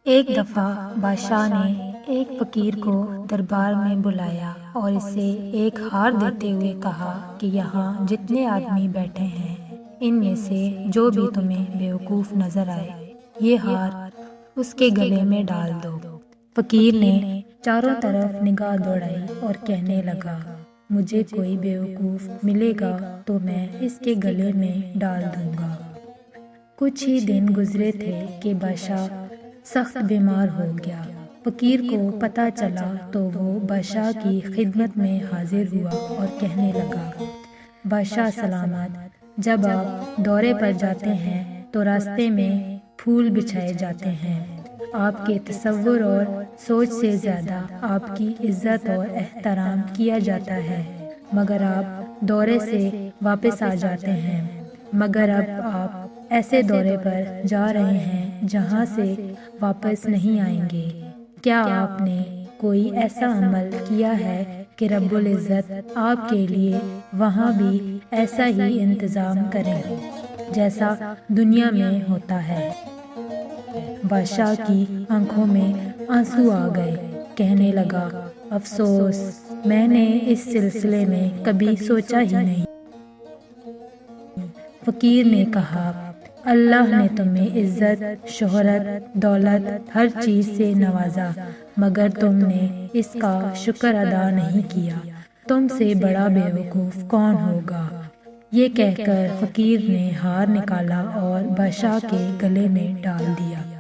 ایک دفعہ بادشاہ نے ایک فقیر کو دربار میں بلایا اور اسے ایک ہار دیتے ہوئے کہا کہ یہاں جتنے آدمی بیٹھے ہیں ان میں سے جو بھی تمہیں بیوقوف نظر آئے یہ ہار اس کے گلے میں ڈال دو۔ فقیر نے چاروں طرف نگاہ دوڑائی اور کہنے لگا، مجھے کوئی بیوقوف ملے گا تو میں اس کے گلے میں ڈال دوں گا۔ کچھ ہی دن گزرے تھے کہ بادشاہ سخت بیمار ہو گیا۔ فقیر کو پتہ چلا تو وہ بادشاہ کی خدمت میں حاضر ہوا اور کہنے لگا، بادشاہ سلامت، جب آپ دورے پر جاتے ہیں تو راستے میں پھول بچھائے جاتے ہیں۔ آپ کے تصور اور سوچ سے زیادہ آپ کی عزت اور احترام کیا جاتا ہے، مگر آپ دورے سے واپس آ جاتے ہیں۔ مگر اب آپ ایسے دورے پر جا رہے ہیں جہاں سے واپس نہیں آئیں گے۔ کیا آپ نے کوئی ایسا عمل کیا ہے کہ رب العزت آپ کے لیے وہاں بھی ایسا ہی انتظام کریں جیسا دنیا میں ہوتا ہے؟ بادشاہ کی آنکھوں میں آنسو آ گئے، کہنے لگا، افسوس، میں نے اس سلسلے میں کبھی سوچا ہی نہیں۔ فقیر نے کہا، اللہ نے تمہیں عزت، شہرت، دولت، ہر چیز سے نوازا، مگر تم نے اس کا شکر ادا نہیں کیا۔ تم سے بڑا بیوقوف کون ہوگا؟ یہ کہہ کر فقیر نے ہار نکالا اور بادشاہ کے گلے میں ڈال دیا۔